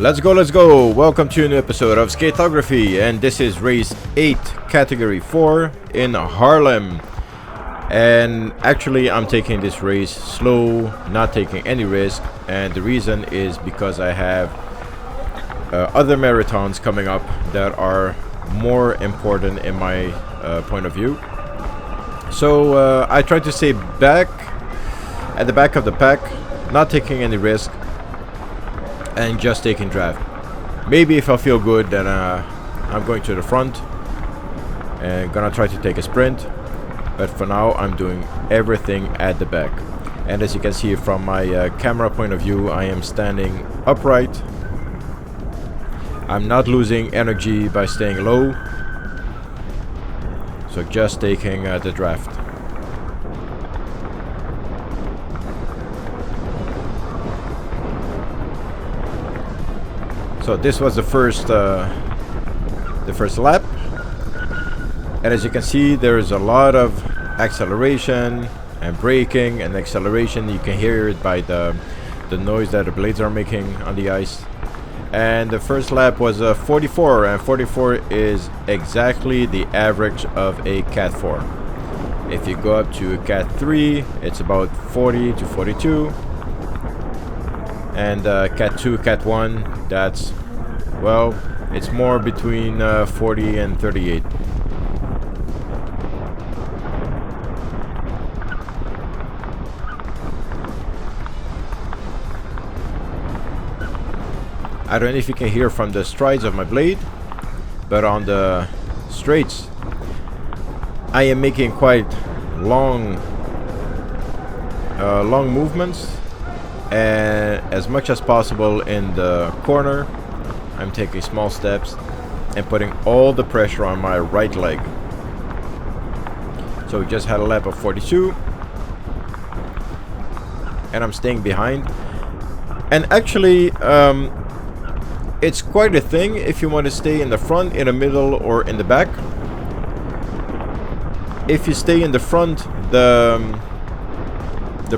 Let's go! Welcome to a new episode of Skatography, and this is race 8, category 4 in Haarlem. And actually I'm taking this race slow, not taking any risk, and the reason is because I have other marathons coming up that are more important in my point of view. So I try to stay back at the back of the pack, not taking any risk, and just taking draft. Maybe if I feel good, then I'm going to the front and gonna try to take a sprint. But for now, I'm doing everything at the back. And as you can see from my camera point of view, I am standing upright. I'm not losing energy by staying low. So just taking the draft. So this was the first lap, and as you can see, there is a lot of acceleration and braking and acceleration. You can hear it by the noise that the blades are making on the ice. And the first lap was 44, and 44 is exactly the average of a Cat 4. If you go up to a Cat 3, it's about 40 to 42. And Cat 2, Cat 1, that's, well, it's more between 40 and 38. I don't know if you can hear from the strides of my blade, but on the straights I am making quite long movements. And as much as possible in the corner, I'm taking small steps and putting all the pressure on my right leg. So we just had a lap of 42, and I'm staying behind. And actually, it's quite a thing if you want to stay in the front, in the middle, or in the back. If you stay in the front, the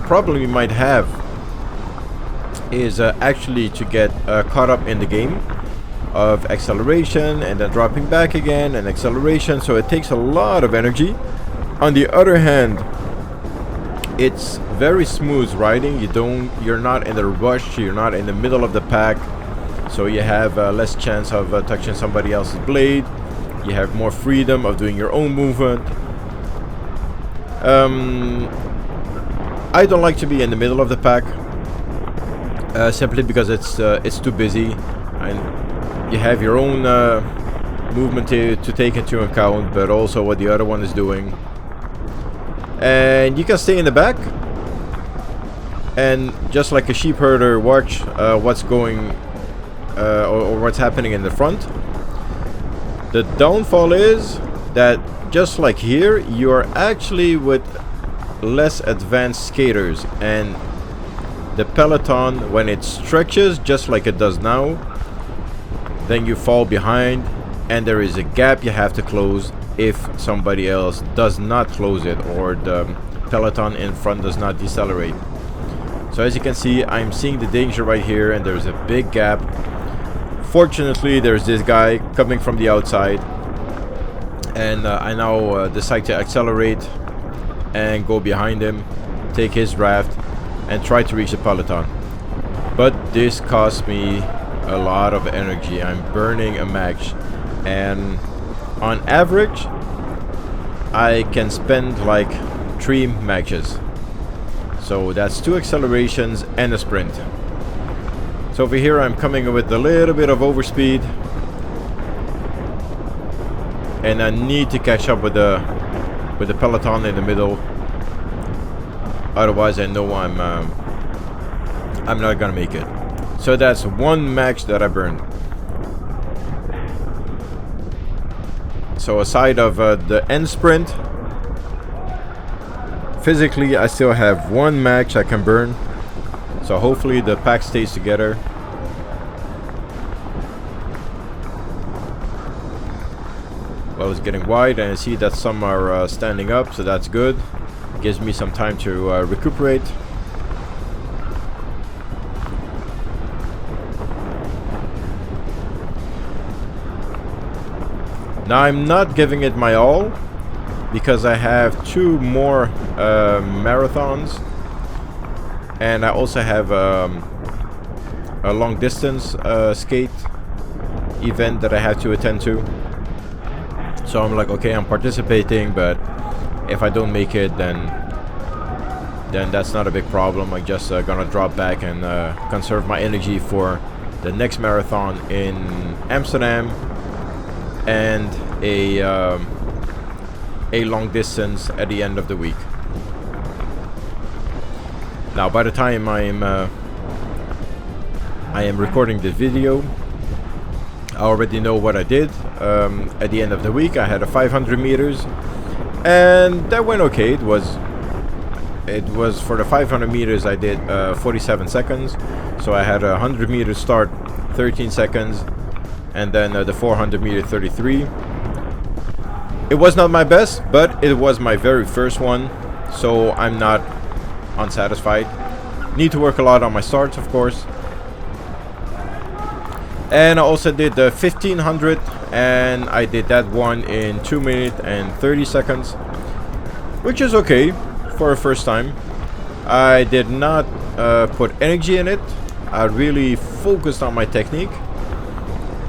problem you might have is actually to get caught up in the game of acceleration and then dropping back again and acceleration, so it takes a lot of energy. On the other hand, it's very smooth riding. You're not in a rush, you're not in the middle of the pack, so you have less chance of touching somebody else's blade. You have more freedom of doing your own movement. I don't like to be in the middle of the pack. Simply because it's too busy, and you have your own movement to take into account, but also what the other one is doing. And you can stay in the back and just like a sheep herder watch what's going or what's happening in the front. The downfall is that just like here, you are actually with less advanced skaters, and the peloton, when it stretches just like it does now, then you fall behind, and there is a gap you have to close if somebody else does not close it, or the peloton in front does not decelerate. So as you can see, I'm seeing the danger right here, and there's a big gap. Fortunately, there's this guy coming from the outside, and I now decide to accelerate and go behind him, take his draft, and try to reach the peloton. But this cost me a lot of energy. I'm burning a match, and on average I can spend like 3 matches. So that's 2 accelerations and a sprint. So over here I'm coming with a little bit of overspeed, and I need to catch up with the peloton in the middle. Otherwise, I know I'm not gonna make it. So that's 1 match that I burned. So aside of the end sprint, physically I still have 1 match I can burn. So hopefully the pack stays together. Well, it's getting wide, and I see that some are standing up, so that's good. Gives me some time to recuperate. Now I'm not giving it my all because I have 2 more marathons, and I also have a long distance skate event that I have to attend to. So I'm like, okay, I'm participating, but if I don't make it, then that's not a big problem. I'm just gonna drop back and conserve my energy for the next marathon in Amsterdam and a long distance at the end of the week. Now, by the time I am recording this video, I already know what I did. At the end of the week, I had a 500 meters, and that went okay. It was for the 500 meters I did 47 seconds. So I had a 100 meter start, 13 seconds, and then the 400 meter 33. It was not my best, but it was my very first one, so I'm not unsatisfied. Need to work a lot on my starts, of course. And I also did the 1500, and I did that one in 2 minutes and 30 seconds, which is okay for a first time. I did not put energy in it. I really focused on my technique,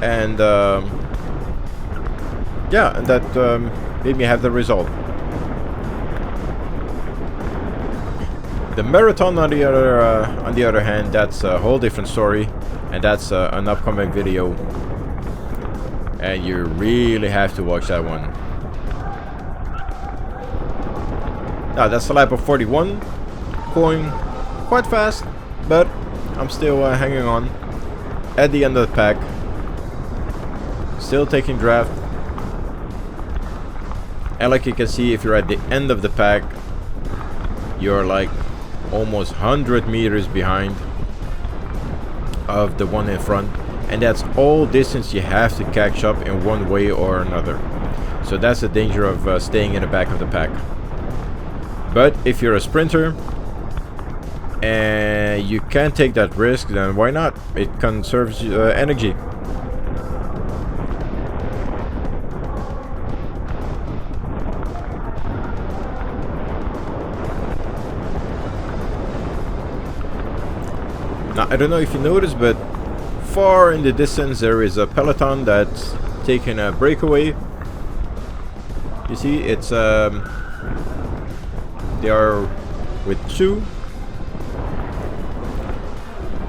and yeah, and that made me have the result. The marathon, on the other hand, that's a whole different story, and that's an upcoming video, and you really have to watch that one. Now that's a lap of 41, going quite fast, but I'm still hanging on at the end of the pack, still taking draft. And like you can see, if you're at the end of the pack, you're like almost 100 meters behind of the one in front, and that's all distance you have to catch up in one way or another. So that's the danger of staying in the back of the pack. But if you're a sprinter and you can't take that risk, then why not? It conserves energy. Now, I don't know if you noticed, but far in the distance there is a peloton that's taking a breakaway. You see, it's they are with 2,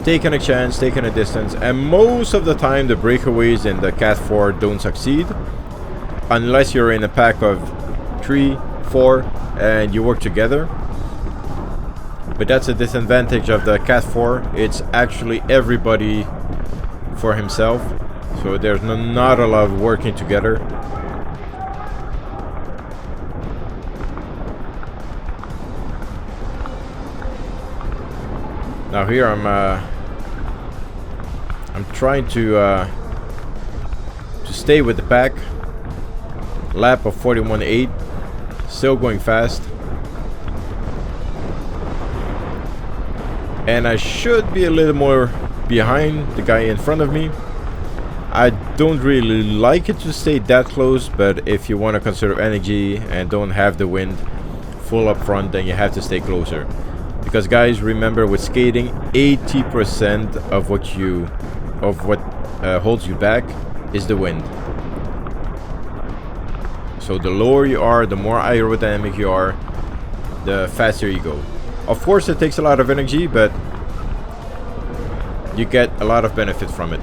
taking a chance, taking a distance, and most of the time the breakaways in the Cat 4 don't succeed unless you're in a pack of 3, 4 and you work together. But that's a disadvantage of the Cat 4. It's actually everybody for himself, so there's not a lot of working together. Now here I'm trying to stay with the pack. Lap of 41.8, still going fast. And I should be a little more behind the guy in front of me. I don't really like it to stay that close, but if you want to conserve energy and don't have the wind full up front, then you have to stay closer. Because guys, remember, with skating, 80% of what holds you back is the wind. So the lower you are, the more aerodynamic you are, the faster you go. Of course, it takes a lot of energy, but you get a lot of benefit from it.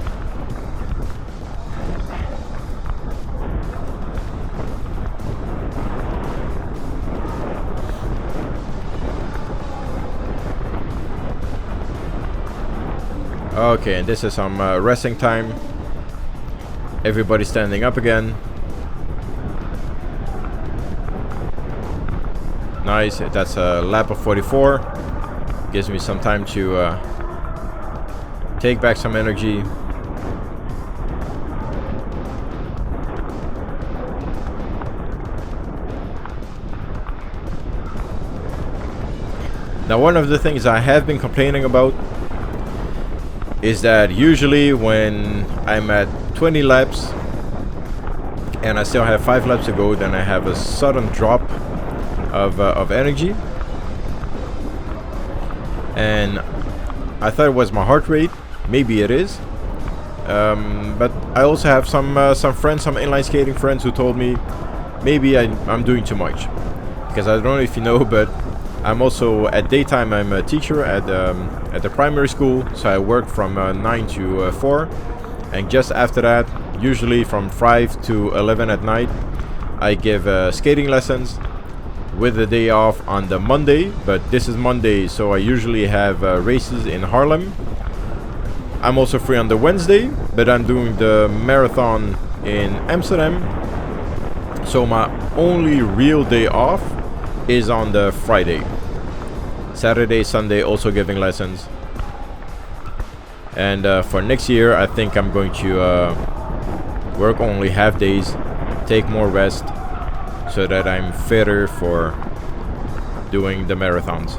Okay, and this is some resting time. Everybody standing up again. Nice, that's a lap of 44. Gives me some time to take back some energy. Now, one of the things I have been complaining about is that usually when I'm at 20 laps, and I still have 5 laps to go, then I have a sudden drop of energy, and I thought it was my heart rate. Maybe it is, but I also have some friends, some inline skating friends, who told me maybe I'm doing too much, because I don't know if you know, but I'm also at daytime I'm a teacher at the primary school, so I work from 9 to 4, and just after that, usually from 5 to 11 at night, I give skating lessons with the day off on the Monday. But this is Monday, so I usually have races in Haarlem. I'm also free on the Wednesday, but I'm doing the marathon in Amsterdam, so my only real day off is on the Friday. Saturday, Sunday also giving lessons. And for next year, I think I'm going to work only half days, take more rest, so that I'm fitter for doing the marathons.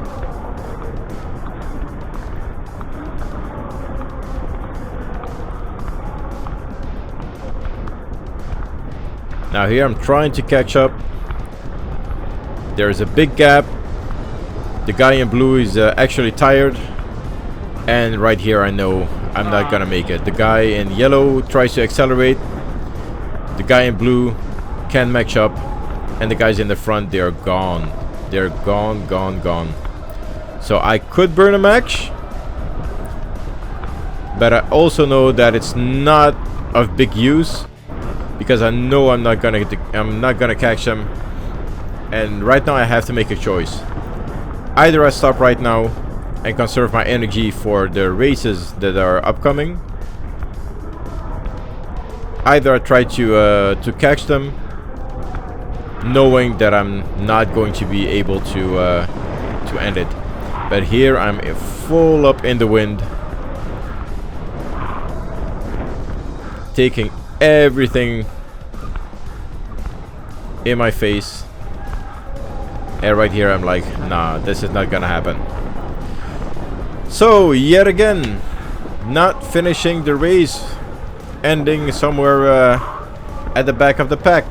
Now here I'm trying to catch up. There's a big gap. The guy in blue is actually tired, and right here I know I'm not gonna make it. The guy in yellow tries to accelerate. The guy in blue can't match up, and the guys in the front, they are gone. They're gone. So I could burn a match, but I also know that it's not of big use, because I know I'm not gonna catch them. And right now I have to make a choice. Either I stop right now and conserve my energy for the races that are upcoming. Either I try to catch them, knowing that I'm not going to be able to end it. But here I'm full up in the wind, taking everything in my face, and right here I'm like, nah, this is not gonna happen. So yet again, not finishing the race, ending somewhere at the back of the pack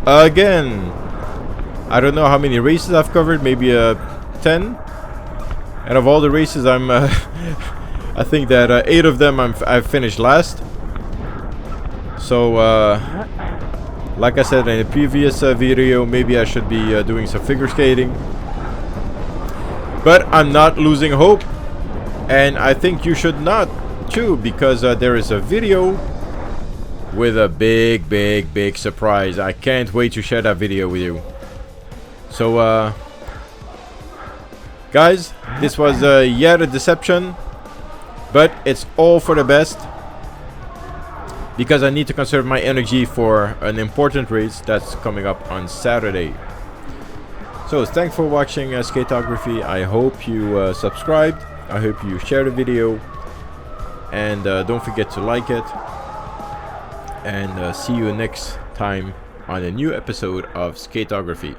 again. I don't know how many races I've covered, maybe 10, and of all the races I'm I think that 8 of them I've finished last. So like I said in the previous video, maybe I should be doing some figure skating, but I'm not losing hope, and I think you should not too, because there is a video with a big surprise. I can't wait to share that video with you. So guys, this was yet a deception, but it's all for the best, because I need to conserve my energy for an important race that's coming up on Saturday. So thanks for watching Skatography. I hope you subscribed. I hope you share the video, and don't forget to like it, and see you next time on a new episode of Skatography.